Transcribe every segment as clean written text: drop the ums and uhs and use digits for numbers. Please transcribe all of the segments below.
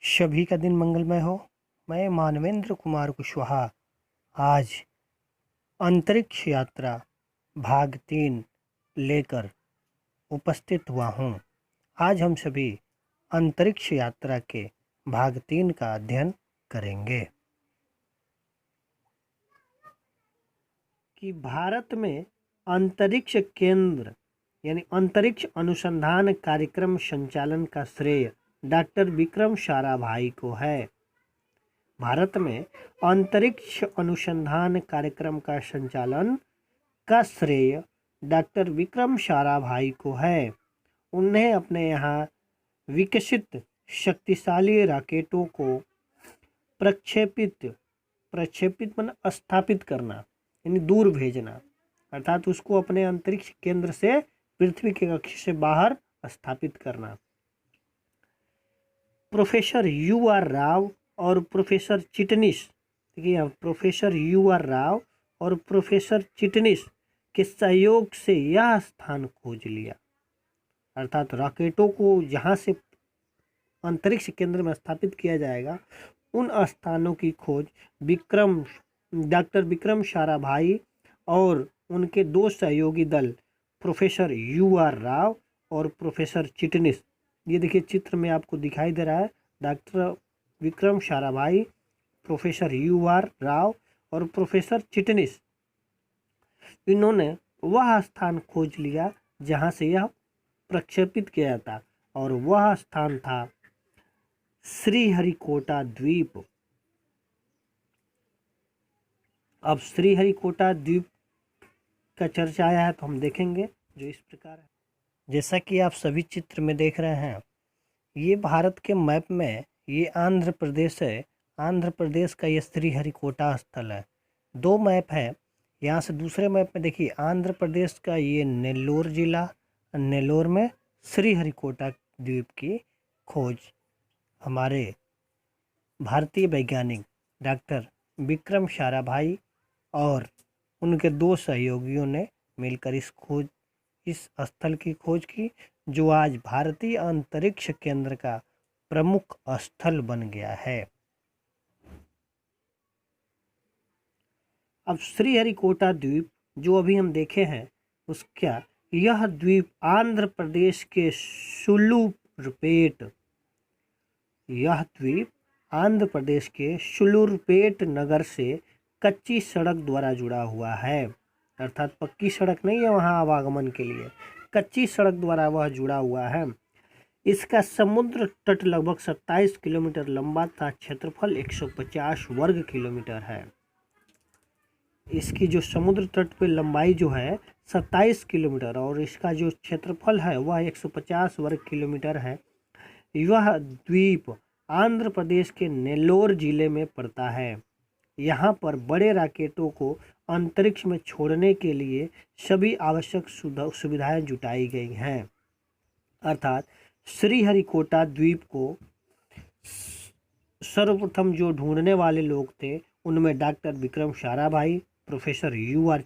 सभी का दिन मंगलमय हो। मैं मानवेंद्र कुमार कुशवाहा आज अंतरिक्ष यात्रा भाग 3 लेकर उपस्थित हुआ हूँ। आज हम सभी अंतरिक्ष यात्रा के भाग 3 का अध्ययन करेंगे कि भारत में अंतरिक्ष केंद्र यानी अंतरिक्ष अनुसंधान कार्यक्रम संचालन का श्रेय डॉक्टर विक्रम साराभाई को है। भारत में अंतरिक्ष अनुसंधान कार्यक्रम का संचालन का श्रेय डॉक्टर विक्रम साराभाई को है। उन्हें अपने यहाँ विकसित शक्तिशाली रॉकेटों को प्रक्षेपित मतलब स्थापित करना यानी दूर भेजना, अर्थात उसको अपने अंतरिक्ष केंद्र से पृथ्वी के कक्ष से बाहर स्थापित करना। Professor U.R. राव और प्रोफेसर चिटनिस, देखिए प्रोफेसर U.R. राव और प्रोफेसर चिटनिस के सहयोग से यह स्थान खोज लिया, अर्थात रॉकेटों को जहां से अंतरिक्ष केंद्र में स्थापित किया जाएगा उन स्थानों की खोज डॉक्टर विक्रम साराभाई और उनके दो सहयोगी दल प्रोफेसर U.R. राव और प्रोफेसर चिटनिस, ये देखिए चित्र में आपको दिखाई दे रहा है doctor Vikram Sarabhai, professor U.R. Rao और प्रोफेसर चिटनिस, इन्होंने वह स्थान खोज लिया जहां से यह प्रक्षेपित किया था और वह स्थान था श्रीहरिकोटा द्वीप। अब श्रीहरिकोटा द्वीप का चर्चा आया है तो हम देखेंगे जो इस प्रकार है। जैसा कि आप सभी चित्र में देख रहे हैं, ये भारत के मैप में ये आंध्र प्रदेश है। आंध्र प्रदेश का ये श्रीहरिकोटा स्थल है। दो मैप है, यहाँ से दूसरे मैप में देखिए आंध्र प्रदेश का ये नेल्लोर जिला, नेल्लोर में श्रीहरिकोटा द्वीप की खोज हमारे भारतीय वैज्ञानिक डॉक्टर विक्रम साराभाई और उनके दो सहयोगियों ने मिलकर इस स्थल की खोज की, जो आज भारतीय अंतरिक्ष केंद्र का प्रमुख स्थल बन गया है। अब श्रीहरिकोटा द्वीप जो अभी हम देखे हैं उसका यह द्वीप आंध्र प्रदेश के सुलूरपेट नगर से कच्ची सड़क द्वारा जुड़ा हुआ है, अर्थात पक्की सड़क नहीं है वहाँ आवागमन के लिए, कच्ची सड़क द्वारा वह जुड़ा हुआ है। इसका समुद्र तट लगभग 27 किलोमीटर लंबा तथा क्षेत्रफल 150 वर्ग किलोमीटर है। इसकी जो समुद्र तट पे लंबाई जो है 27 किलोमीटर और इसका जो क्षेत्रफल है वह 150 वर्ग किलोमीटर है। यह द्वीप आंध्र प्रदेश के नेल्लोर जिले में पड़ता है। यहाँ पर बड़े रॉकेटों को अंतरिक्ष में छोड़ने के लिए सभी आवश्यक सुविधाएं जुटाई गई हैं, अर्थात श्रीहरिकोटा द्वीप को सर्वप्रथम जो ढूंढने वाले लोग थे उनमें doctor Vikram Sarabhai, professor U.R.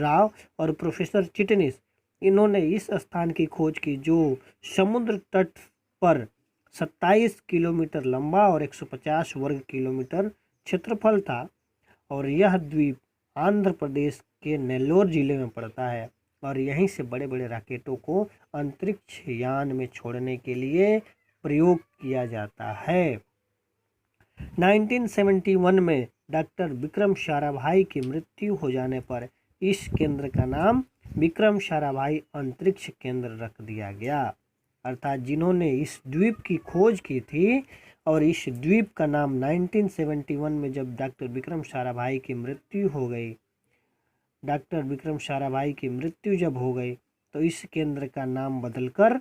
Rao और प्रोफेसर चिटनिस, इन्होंने इस स्थान की खोज की जो समुद्र तट पर 27 किलोमीटर लंबा और 150 वर्ग किलोमीटर क्षेत्रफल था और यह द्वीप आंध्र प्रदेश के नेल्लोर जिले में पड़ता है और यहीं से बड़े बड़े रॉकेटों को अंतरिक्ष यान में छोड़ने के लिए प्रयोग किया जाता है। 1971 में डॉक्टर विक्रम साराभाई की मृत्यु हो जाने पर इस केंद्र का नाम विक्रम साराभाई अंतरिक्ष केंद्र रख दिया गया, अर्थात जिन्होंने इस द्वीप की खोज की थी और इस द्वीप का नाम 1971 में जब डॉक्टर विक्रम साराभाई की मृत्यु हो गई, डॉक्टर विक्रम साराभाई की मृत्यु जब हो गई तो इस केंद्र का नाम बदलकर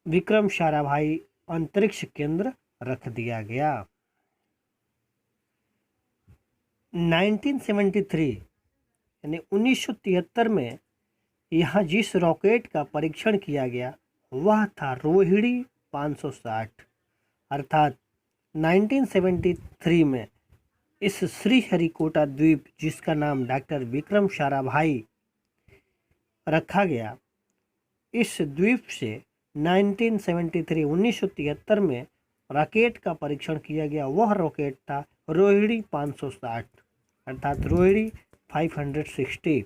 विक्रम साराभाई अंतरिक्ष केंद्र रख दिया गया। 1973 यानी 1973 में यहाँ जिस रॉकेट का परीक्षण किया गया वह था रोहिणी 560, अर्थात 1973 में इस श्रीहरिकोटा द्वीप जिसका नाम डॉक्टर विक्रम साराभाई रखा गया, इस द्वीप से 1973 में रॉकेट का परीक्षण किया गया वह रॉकेट था रोहिणी 560 अर्थात रोहिणी 560।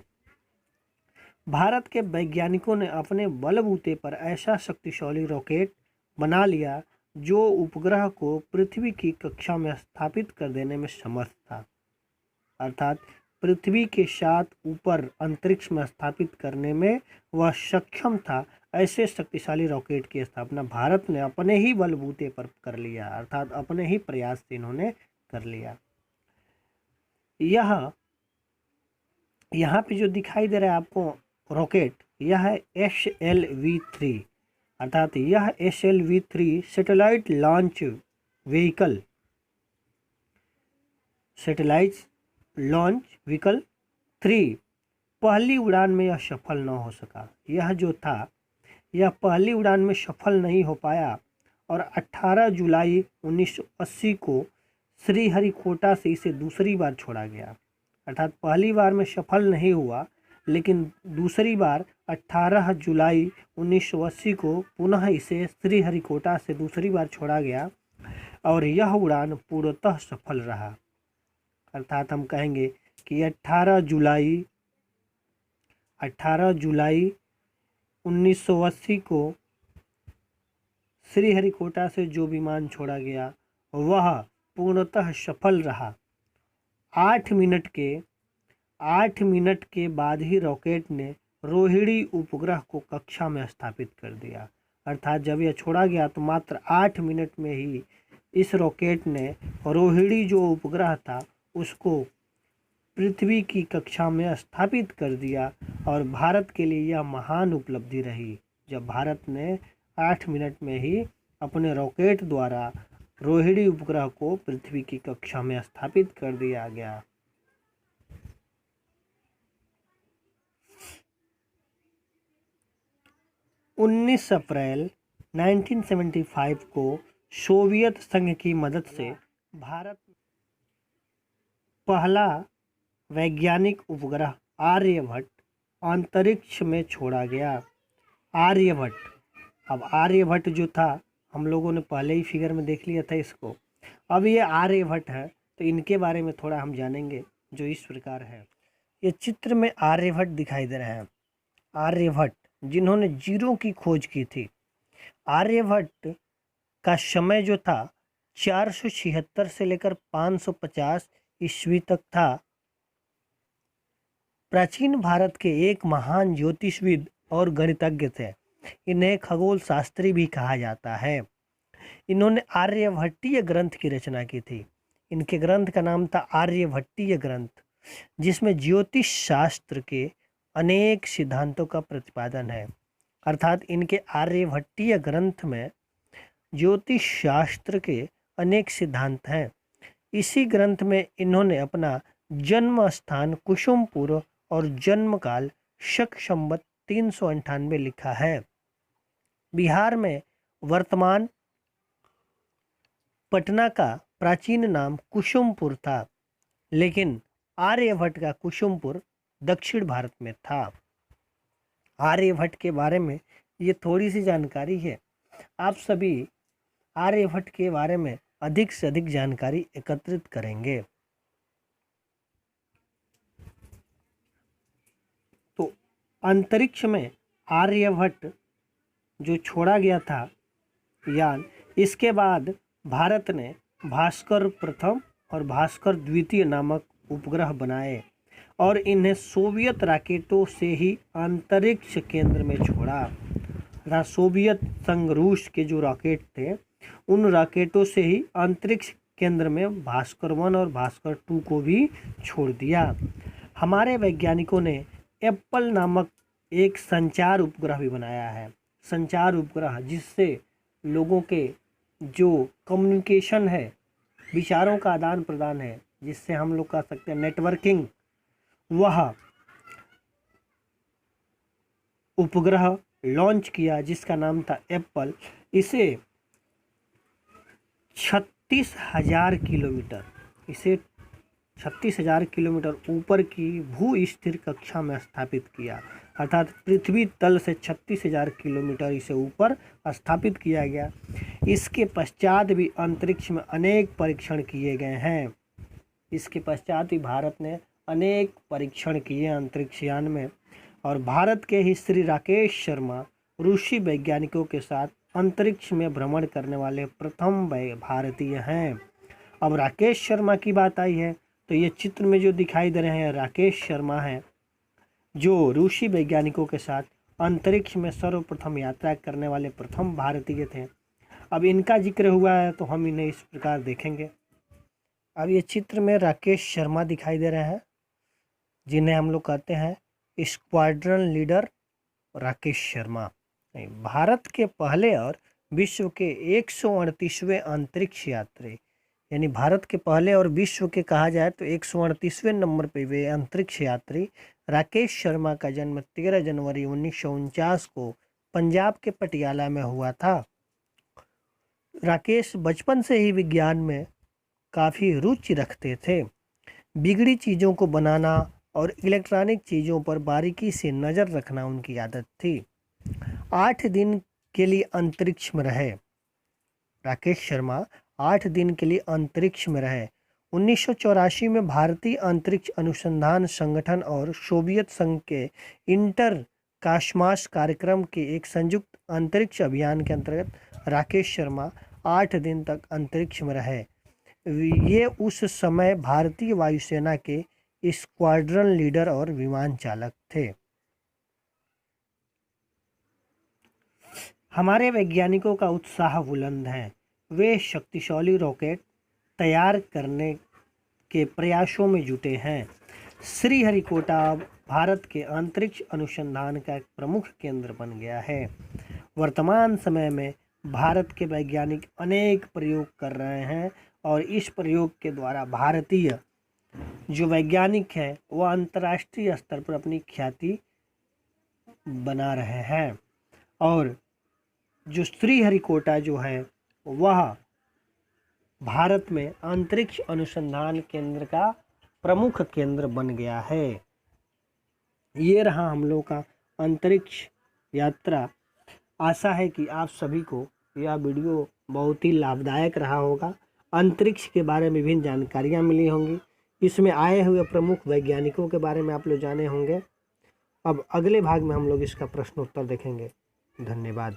भारत के वैज्ञानिकों ने अपने बलबूते पर ऐसा शक्तिशाली रॉकेट बना लिया जो उपग्रह को पृथ्वी की कक्षा में स्थापित कर देने में समर्थ था, अर्थात पृथ्वी के साथ ऊपर अंतरिक्ष में स्थापित करने में वह सक्षम था। ऐसे शक्तिशाली रॉकेट की स्थापना भारत ने अपने ही बलबूते पर कर लिया, अर्थात अपने ही प्रयास से इन्होंने कर लिया। यहाँ पे जो दिखाई दे रहा है आपको रॉकेट, यह है SLV-3 अर्थात यह SLV-3 satellite launch vehicle, satellite launch vehicle 3 पहली उड़ान में यह सफल न हो सका। यह जो था यह पहली उड़ान में सफल नहीं हो पाया और 18 जुलाई 1980 को श्रीहरिकोटा से इसे दूसरी बार छोड़ा गया, अर्थात पहली बार में सफल नहीं हुआ लेकिन दूसरी बार 18 जुलाई 1980 को पुनः इसे श्रीहरिकोटा से दूसरी बार छोड़ा गया और यह उड़ान पूर्णतः सफल रहा। अर्थात हम कहेंगे कि 18 जुलाई 1980 को श्रीहरिकोटा से जो विमान छोड़ा गया वह पूर्णतः सफल रहा। 8 मिनट के बाद ही रॉकेट ने रोहिणी उपग्रह को कक्षा में स्थापित कर दिया, अर्थात जब यह छोड़ा गया तो मात्र 8 मिनट में ही इस रॉकेट ने रोहिणी जो उपग्रह था उसको पृथ्वी की कक्षा में स्थापित कर दिया और भारत के लिए यह महान उपलब्धि रही जब भारत ने 8 मिनट में ही अपने रॉकेट द्वारा रोहिणी उपग्रह को पृथ्वी की कक्षा में स्थापित कर दिया गया। अप्रैल 1975 को सोवियत संघ की मदद से भारत पहला वैज्ञानिक उपग्रह आर्यभट्ट अंतरिक्ष में छोड़ा गया। अब आर्यभट्ट जो था हम लोगों ने पहले ही फिगर में देख लिया था इसको। अब ये आर्यभट्ट है तो इनके बारे में थोड़ा हम जानेंगे जो इस प्रकार है। ये चित्र में आर्यभट्ट दिखाई दे रहा है। आर्यभट्ट जिन्होंने जीरो की खोज की थी। आर्यभट्ट का समय जो था 476 से लेकर 550 ईस्वी तक था। प्राचीन भारत के एक महान ज्योतिषविद और गणितज्ञ थे। इन्हें खगोल शास्त्री भी कहा जाता है। इन्होंने आर्यभट्टीय ग्रंथ की रचना की थी। इनके ग्रंथ का नाम था आर्यभट्टीय ग्रंथ, जिसमें ज्योतिष शास्त्र के अनेक सिद्धांतों का प्रतिपादन है। अर्थात इनके आर्यभट्टीय ग्रंथ में ज्योतिष शास्त्र के अनेक सिद्धांत हैं। इसी ग्रंथ में इन्होंने अपना जन्म स्थान कुसुमपुर और जन्म काल शक संवत 398 लिखा है। बिहार में वर्तमान पटना का प्राचीन नाम कुसुमपुर था, लेकिन आर्यभट्ट का कुसुमपुर दक्षिण भारत में था। आर्यभट्ट के बारे में ये थोड़ी सी जानकारी है। आप सभी आर्यभट्ट के बारे में अधिक से अधिक जानकारी एकत्रित करेंगे। तो अंतरिक्ष में आर्यभट्ट जो छोड़ा गया था यान, इसके बाद भारत ने भास्कर प्रथम और भास्कर द्वितीय नामक उपग्रह बनाए और इन्हें सोवियत रॉकेटों से ही अंतरिक्ष केंद्र में छोड़ा। सोवियत संघ रूस के जो रॉकेट थे उन रॉकेटों से ही अंतरिक्ष केंद्र में भास्कर 1 और भास्कर 2 को भी छोड़ दिया। हमारे वैज्ञानिकों ने एप्पल नामक एक संचार उपग्रह भी बनाया है। संचार उपग्रह जिससे लोगों के जो कम्युनिकेशन है, विचारों का आदान प्रदान है, जिससे हम लोग कह सकते हैं नेटवर्किंग, वह उपग्रह लॉन्च किया जिसका नाम था एप्पल। इसे 36,000 किलोमीटर ऊपर की भू स्थिर कक्षा में स्थापित किया। अर्थात पृथ्वी तल से 36,000 किलोमीटर इसे ऊपर स्थापित किया गया। इसके पश्चात भी अंतरिक्ष में अनेक परीक्षण किए गए हैं। इसके पश्चात भी भारत ने अनेक परीक्षण किए अंतरिक्ष यान में, और भारत के ही श्री राकेश शर्मा रूसी वैज्ञानिकों के साथ अंतरिक्ष में भ्रमण करने वाले प्रथम भारतीय हैं। अब राकेश शर्मा की बात आई है तो ये चित्र में जो दिखाई दे रहे हैं राकेश शर्मा हैं, जो रूसी वैज्ञानिकों के साथ अंतरिक्ष में सर्वप्रथम यात्रा करने वाले प्रथम भारतीय थे। अब इनका जिक्र हुआ है तो हम इन्हें इस प्रकार देखेंगे। अब ये चित्र में राकेश शर्मा दिखाई दे रहे हैं, जिन्हें हम लोग कहते हैं स्क्वाड्रन लीडर राकेश शर्मा। भारत के पहले और विश्व के 138वें अंतरिक्ष यात्री, यानी भारत के पहले और विश्व के कहा जाए तो 138वें नंबर पे वे अंतरिक्ष यात्री राकेश शर्मा का जन्म 13 जनवरी 1949 को पंजाब के पटियाला में हुआ था। राकेश बचपन से ही विज्ञान में काफ़ी रुचि रखते थे। बिगड़ी चीज़ों को बनाना और इलेक्ट्रॉनिक चीज़ों पर बारीकी से नज़र रखना उनकी आदत थी। 8 दिन के लिए अंतरिक्ष में रहे। राकेश शर्मा 8 दिन के लिए अंतरिक्ष में रहे। 1984 में भारतीय अंतरिक्ष अनुसंधान संगठन और सोवियत संघ के इंटर कास्मास कार्यक्रम के एक संयुक्त अंतरिक्ष अभियान के अंतर्गत राकेश शर्मा 8 दिन तक अंतरिक्ष में रहे। ये उस समय भारतीय वायुसेना के स्क्वाड्रन लीडर और विमान चालक थे। हमारे वैज्ञानिकों का उत्साह बुलंद है। वे शक्तिशाली रॉकेट तैयार करने के प्रयासों में जुटे हैं। श्रीहरिकोटा अब भारत के अंतरिक्ष अनुसंधान का एक प्रमुख केंद्र बन गया है। वर्तमान समय में भारत के वैज्ञानिक अनेक प्रयोग कर रहे हैं और इस प्रयोग के द्वारा भारतीय जो वैज्ञानिक हैं वह अंतर्राष्ट्रीय स्तर पर अपनी ख्याति बना रहे हैं। और जो श्रीहरिकोटा जो है वह भारत में अंतरिक्ष अनुसंधान केंद्र का प्रमुख केंद्र बन गया है। ये रहा हम लोग का अंतरिक्ष यात्रा। आशा है कि आप सभी को यह वीडियो बहुत ही लाभदायक रहा होगा। अंतरिक्ष के बारे में विभिन्न जानकारियाँ मिली होंगी। इसमें आए हुए प्रमुख वैज्ञानिकों के बारे में आप लोग जाने होंगे। अब अगले भाग में हम लोग इसका प्रश्नोत्तर देखेंगे। धन्यवाद।